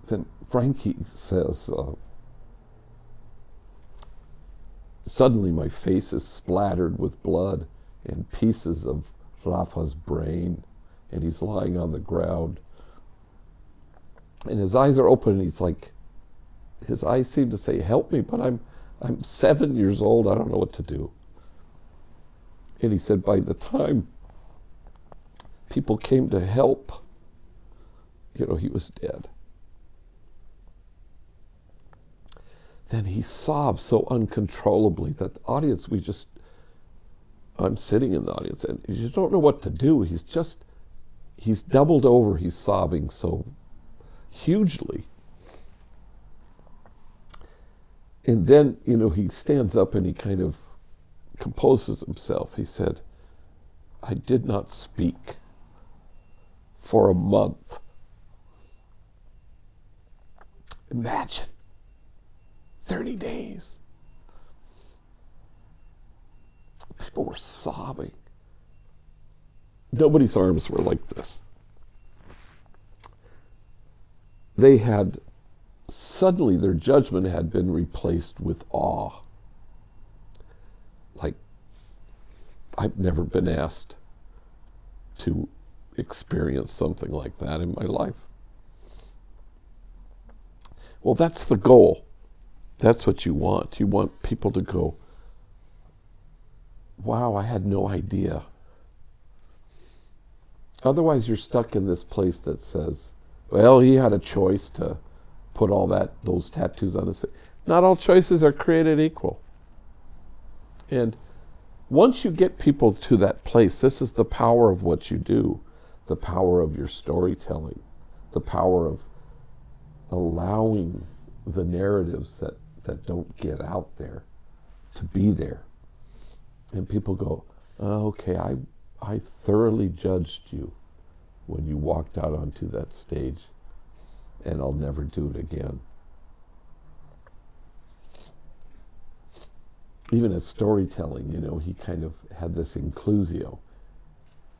Speaker 1: Then Frankie says, suddenly my face is splattered with blood and pieces of Rafa's brain, and he's lying on the ground. And his eyes are open, and he's like, his eyes seem to say, help me, but I'm 7 years old, I don't know what to do. And he said, by the time people came to help, he was dead. Then he sobbed so uncontrollably that the audience, I'm sitting in the audience, and you don't know what to do. He's doubled over, he's sobbing so hugely. And then, he stands up and he kind of composes himself. He said, I did not speak for a month. Imagine, 30 days. People were sobbing. Nobody's arms were like this. they had, suddenly their judgment had been replaced with awe. Like, I've never been asked to experience something like that in my life. Well, that's the goal. That's what you want. You want people to go, wow, I had no idea. Otherwise, you're stuck in this place that says, well, he had a choice to put all those tattoos on his face. Not all choices are created equal. And once you get people to that place, this is the power of what you do, the power of your storytelling, the power of allowing the narratives that don't get out there to be there. And people go, oh, okay, I thoroughly judged you when you walked out onto that stage, and I'll never do it again. Even as storytelling, he kind of had this inclusio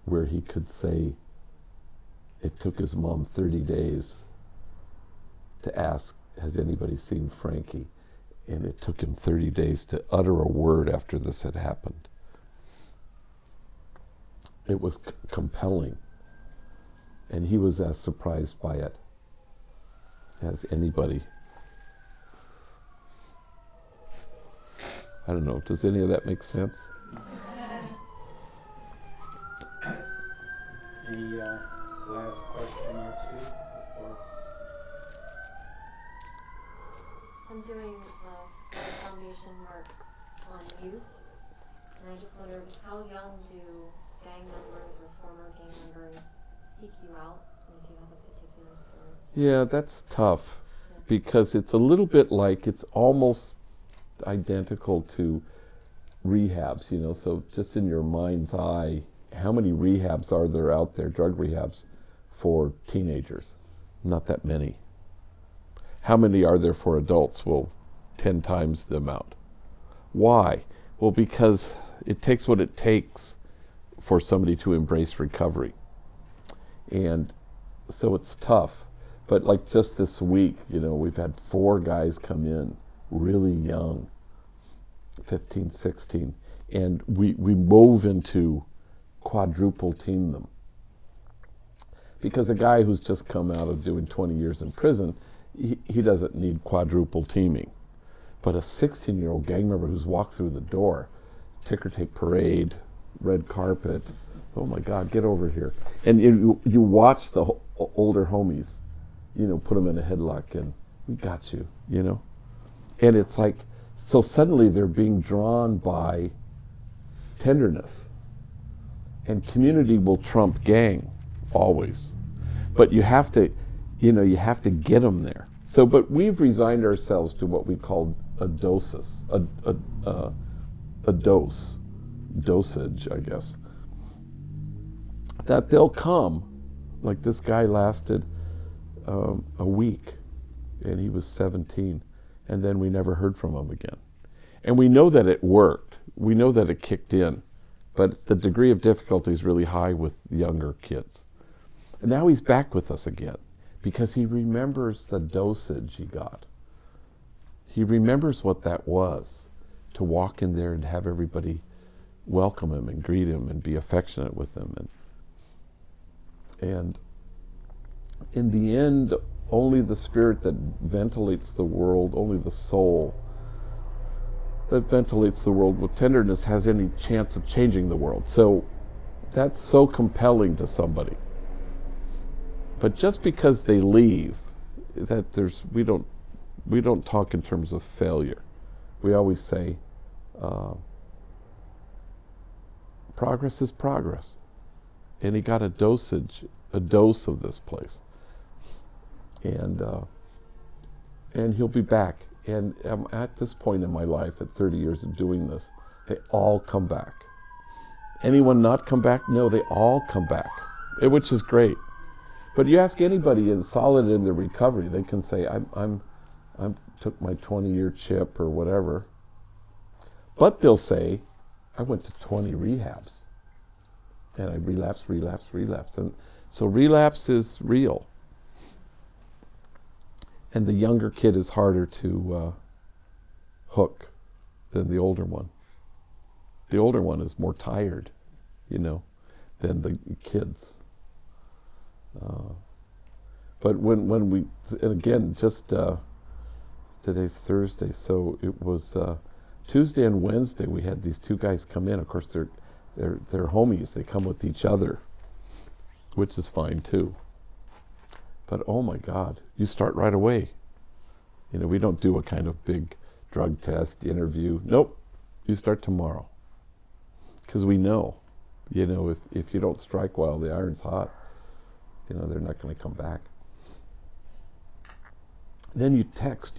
Speaker 1: where he could say it took his mom 30 days to ask, has anybody seen Frankie? And it took him 30 days to utter a word after this had happened. It was compelling. And he was as surprised by it as anybody. I don't know, does any of that make sense?
Speaker 2: The last question or two before.
Speaker 6: So I'm doing foundation work on youth, and I just wondered, how young do gang members or former gang members seek you out, and if you have a particular story?
Speaker 1: Yeah, that's tough, because it's a little bit like, it's almost identical to rehabs, so just in your mind's eye, how many rehabs are there out there, drug rehabs, for teenagers? Not that many. How many are there for adults? Well, 10 times the amount. Why? Well, because it takes what it takes for somebody to embrace recovery. And so it's tough. But like just this week, we've had 4 guys come in, really young, 15, 16, and we move into quadruple team them. Because a guy who's just come out of doing 20 years in prison, he doesn't need quadruple teaming. But a 16-year-old gang member who's walked through the door, ticker tape parade, red carpet, oh my God, get over here. And you watch the older homies, put them in a headlock and we got you, And it's like, so suddenly they're being drawn by tenderness. And community will trump gang, always. But you have to get them there. So, but we've resigned ourselves to what we call a dosage, I guess. That they'll come, like this guy lasted a week, and he was 17, and then we never heard from him again. And we know that it worked. We know that it kicked in, but the degree of difficulty is really high with younger kids. And now he's back with us again, because he remembers the dosage he got. He remembers what that was, to walk in there and have everybody welcome him and greet him and be affectionate with him. And in the end, only the spirit that ventilates the world, only the soul that ventilates the world with tenderness has any chance of changing the world. So that's so compelling to somebody. But just because they leave, we don't talk in terms of failure. We always say, progress is progress. And he got a dose of this place. And he'll be back. And at this point in my life, at 30 years of doing this, they all come back. Anyone not come back? No, they all come back, which is great. But you ask anybody solid in their recovery, they can say, I took my 20-year chip or whatever. But they'll say, I went to 20 rehabs. And I relapsed. And so relapse is real. And the younger kid is harder to hook than the older one. The older one is more tired, than the kids. But when we, and again, just today's Thursday, so it was Tuesday and Wednesday. We had these two guys come in. Of course, they're homies. They come with each other, which is fine too. But oh my God, you start right away. We don't do a kind of big drug test interview. Nope, you start tomorrow. Because we know, if you don't strike while the iron's hot, they're not going to come back. Then you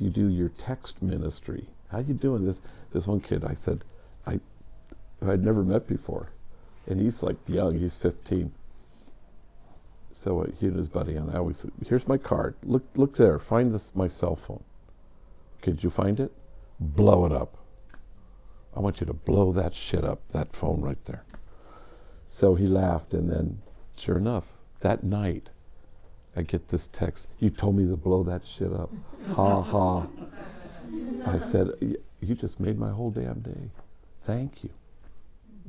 Speaker 1: do your text ministry. How you doing? This one kid, I said, I'd never met before. And he's like young, he's 15. So he and his buddy, and I always said, here's my card. Look there, find my cell phone. Okay, did you find it? Blow it up. I want you to blow that shit up, that phone right there. So he laughed, and then, sure enough, that night, I get this text, you told me to blow that shit up. Ha ha. I said, you just made my whole damn day. Thank you.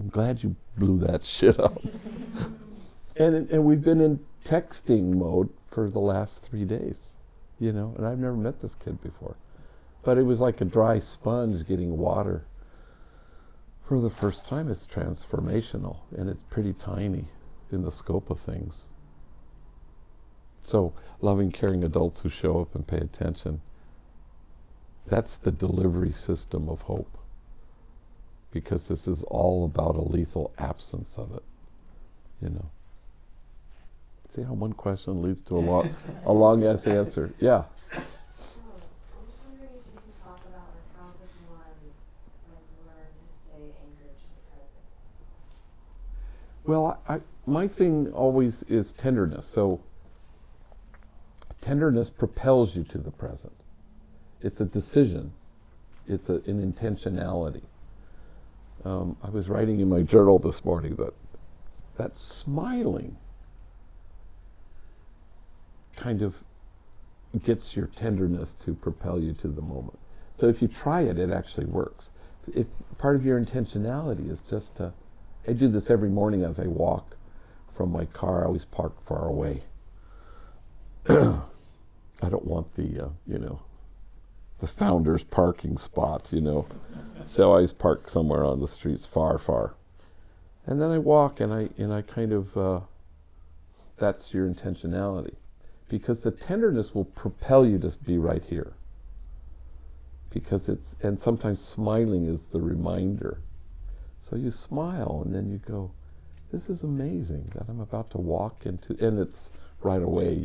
Speaker 1: I'm glad you blew that shit up. And we've been in texting mode for the last 3 days, and I've never met this kid before. But it was like a dry sponge getting water. For the first time, it's transformational, and it's pretty tiny in the scope of things. So, loving, caring adults who show up and pay attention, that's the delivery system of hope. Because this is all about a lethal absence of it, See how one question leads to a long-ass answer? Yeah.
Speaker 6: I'm wondering if you can talk about how does one learn to stay anchored to the present?
Speaker 1: Well, my thing always is tenderness. So tenderness propels you to the present. It's a decision. It's an intentionality. I was writing in my journal this morning that smiling kind of gets your tenderness to propel you to the moment. So if you try it, it actually works. If part of your intentionality is just to, I do this every morning as I walk from my car. I always park far away. I don't want the founder's parking spot, So I always park somewhere on the streets far, far. And then I walk and I kind of, that's your intentionality. Because the tenderness will propel you to be right here. Because and sometimes smiling is the reminder. So you smile and then you go, this is amazing that I'm about to walk into, and it's right away,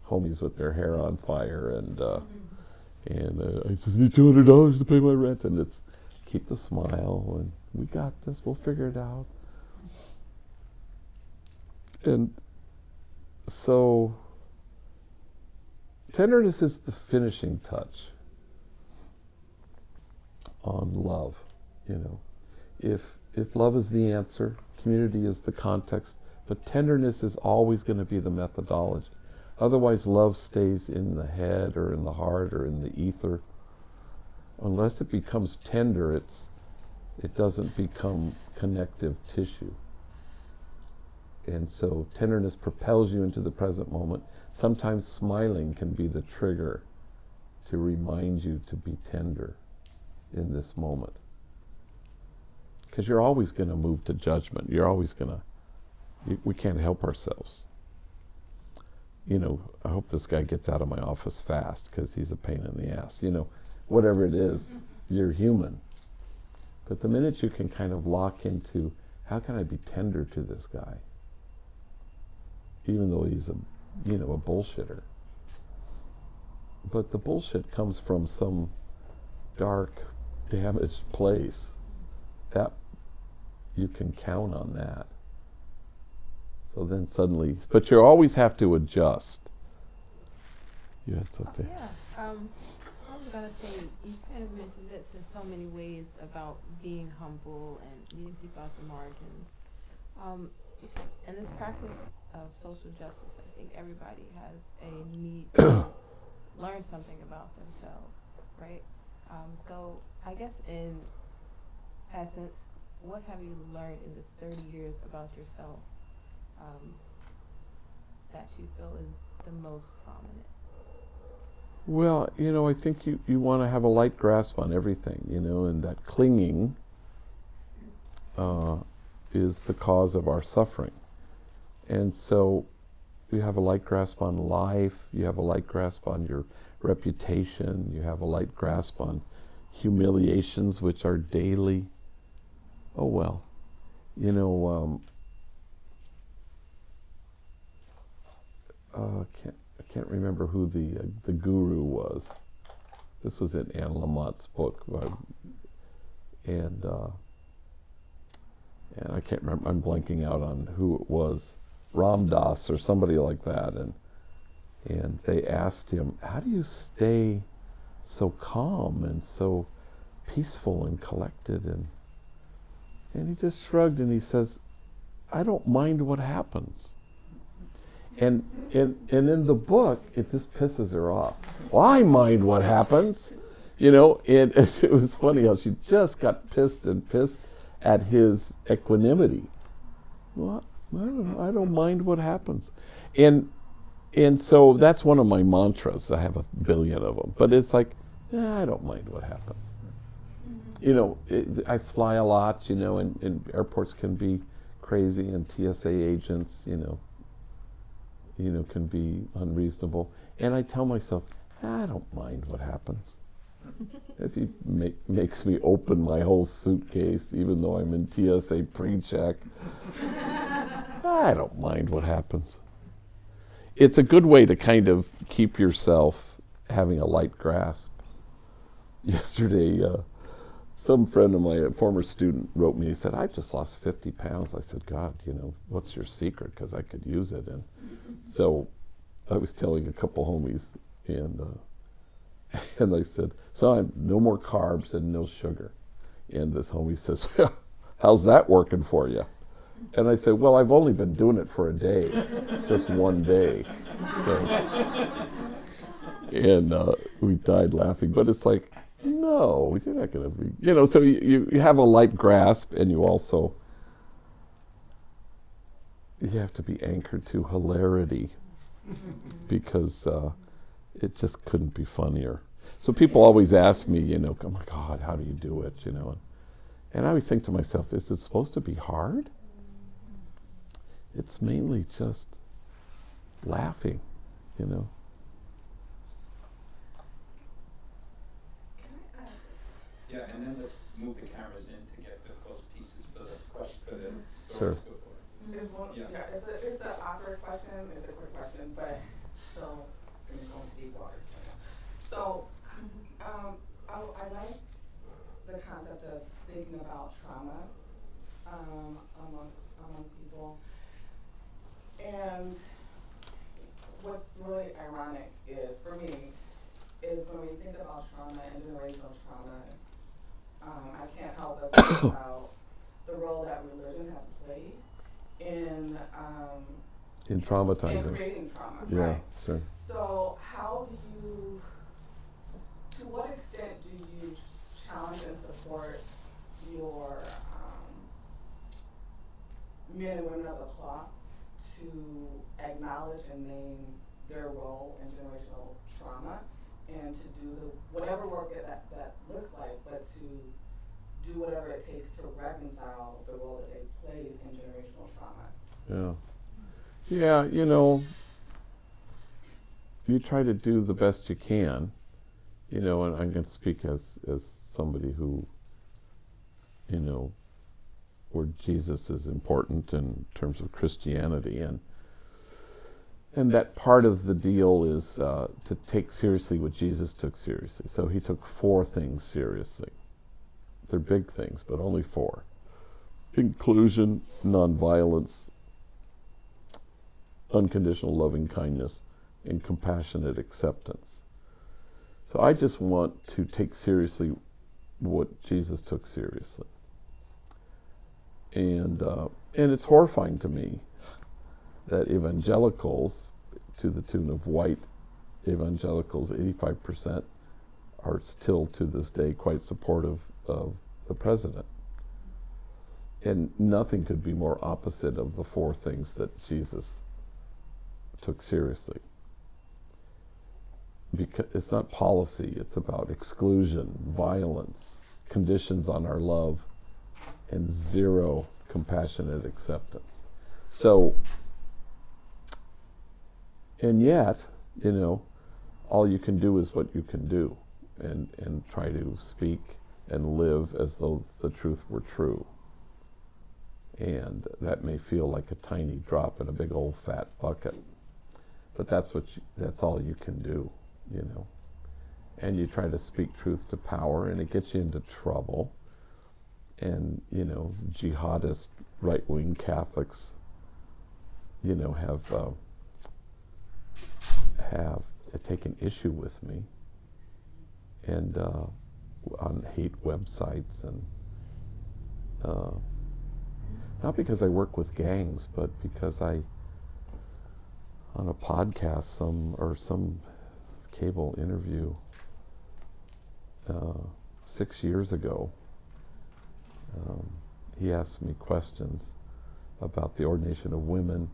Speaker 1: homies with their hair on fire and I just need $200 to pay my rent, and it's keep the smile and we got this, we'll figure it out. And so tenderness is the finishing touch on love, If love is the answer, community is the context, but tenderness is always going to be the methodology. Otherwise, love stays in the head or in the heart or in the ether. Unless it becomes tender, it doesn't become connective tissue. And so tenderness propels you into the present moment. Sometimes smiling can be the trigger to remind you to be tender in this moment. Because you're always going to move to judgment. You're always going to, we can't help ourselves. I hope this guy gets out of my office fast because he's a pain in the ass. Whatever it is, you're human. But the minute you can kind of lock into, how can I be tender to this guy? Even though he's a bullshitter. But the bullshit comes from some dark, damaged place. That, you can count on that. So then suddenly, but you always have to adjust. You had something.
Speaker 7: I was going to say, you kind of mentioned this in so many ways about being humble and meeting people at the margins. In this practice of social justice, I think everybody has a need to learn something about themselves, right? So I guess in essence, what have you learned in this 30 years about yourself that you feel is the most prominent?
Speaker 1: Well, I think you want to have a light grasp on everything, and that clinging is the cause of our suffering. And so you have a light grasp on life, you have a light grasp on your reputation, you have a light grasp on humiliations which are daily. Oh well, I can't remember who the guru was. This was in Anne Lamott's book, and I can't remember. I'm blanking out on who it was, Ram Dass or somebody like that, and they asked him, "How do you stay so calm and so peaceful and collected?" And he just shrugged and he says, "I don't mind what happens." And in the book, this pisses her off. Well, I mind what happens, and it was funny how she just got pissed at his equanimity. Well, I don't know, I don't mind what happens, and so that's one of my mantras. I have a billion of them, but it's like, I don't mind what happens. I fly a lot, and airports can be crazy, and TSA agents, can be unreasonable. And I tell myself, I don't mind what happens. If he makes me open my whole suitcase, even though I'm in TSA pre-check, I don't mind what happens. It's a good way to kind of keep yourself having a light grasp. Yesterday, some friend of mine, a former student, wrote me. He said, "I just lost 50 pounds. I said, "God, what's your secret? Because I could use it." And so I was telling a couple homies, and I said, "So I'm no more carbs and no sugar." And this homie says, "How's that working for you?" And I said, "Well, I've only been doing it for a day, just one day." And we died laughing. But it's like, no, you're not going to be, so you have a light grasp, and you have to be anchored to hilarity, because it just couldn't be funnier. So people always ask me, "Oh my God, how do you do it?" And I always think to myself, is it supposed to be hard? It's mainly just laughing,
Speaker 2: Yeah, and then let's move the cameras in to get those pieces for the question, for the
Speaker 1: Sure.
Speaker 2: stories.
Speaker 4: It's one, it's an awkward question, it's a quick question, but, so, I'm going to deep waters. So, I like the concept of thinking about trauma, among people. And what's really ironic is, for me, is when we think about trauma and generational trauma, I can't help but think about the role that religion has played in
Speaker 1: traumatizing.
Speaker 4: in creating trauma.
Speaker 1: Yeah,
Speaker 4: right?
Speaker 1: sure.
Speaker 4: So how do you, to what extent do you challenge and support your men and women of the cloth to acknowledge and name their role in generational trauma, and to do whatever work that looks like, but to do whatever it takes to reconcile the role that they played in generational trauma?
Speaker 1: Yeah, you try to do the best you can, and I'm going to speak as somebody who, where Jesus is important in terms of Christianity, and that part of the deal is to take seriously what Jesus took seriously. So he took 4 things seriously. They're big things, but only 4. Inclusion, nonviolence, unconditional loving kindness, and compassionate acceptance. So I just want to take seriously what Jesus took seriously. And it's horrifying to me that evangelicals, to the tune of white evangelicals, 85% are still to this day quite supportive of the president. And nothing could be more opposite of the four things that Jesus took seriously. Because it's not policy, it's about exclusion, violence, conditions on our love, and zero compassionate acceptance. So, and yet, you know, all you can do is what you can do, and try to speak and live as though the truth were true. And that may feel like a tiny drop in a big old fat bucket, but that's all you can do, you know. And you try to speak truth to power, and it gets you into trouble. And, you know, jihadist right-wing Catholics, you know, have taken issue with me, and on hate websites, and not because I work with gangs, but because I, on a podcast, some cable interview 6 years ago, he asked me questions about the ordination of women,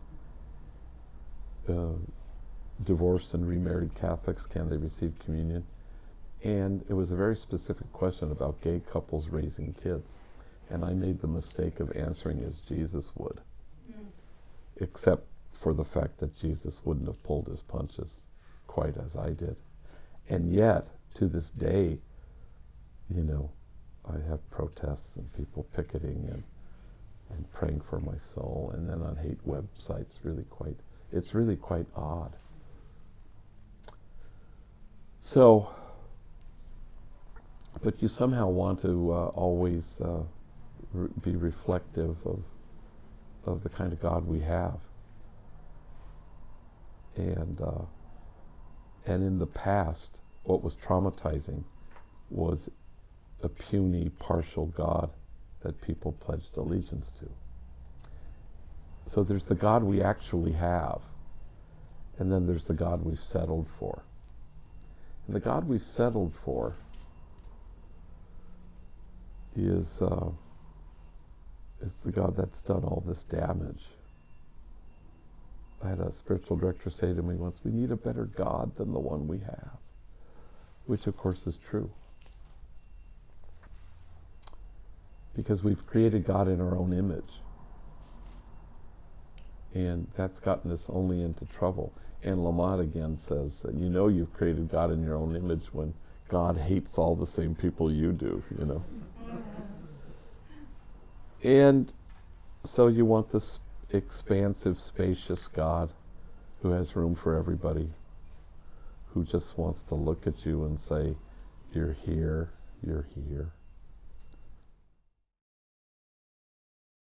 Speaker 1: divorced and remarried Catholics, can they receive communion? And it was a very specific question about gay couples raising kids. And I made the mistake of answering as Jesus would, except for the fact that Jesus wouldn't have pulled his punches quite as I did. And yet, to this day, you know, I have protests and people picketing and praying for my soul, and then on hate websites, it's really quite odd. So, but you somehow want to always be reflective of the kind of God we have. And in the past, what was traumatizing was a puny, partial God that people pledged allegiance to. So there's the God we actually have, and then there's the God we've settled for. And the God we've settled for is the God that's done all this damage. I had a spiritual director say to me once, we need a better God than the one we have, which of course is true. Because we've created God in our own image. And that's gotten us only into trouble. And Lamont again says, you know you've created God in your own image when God hates all the same people you do, you know. And so you want this expansive, spacious God who has room for everybody, who just wants to look at you and say, you're here, you're here.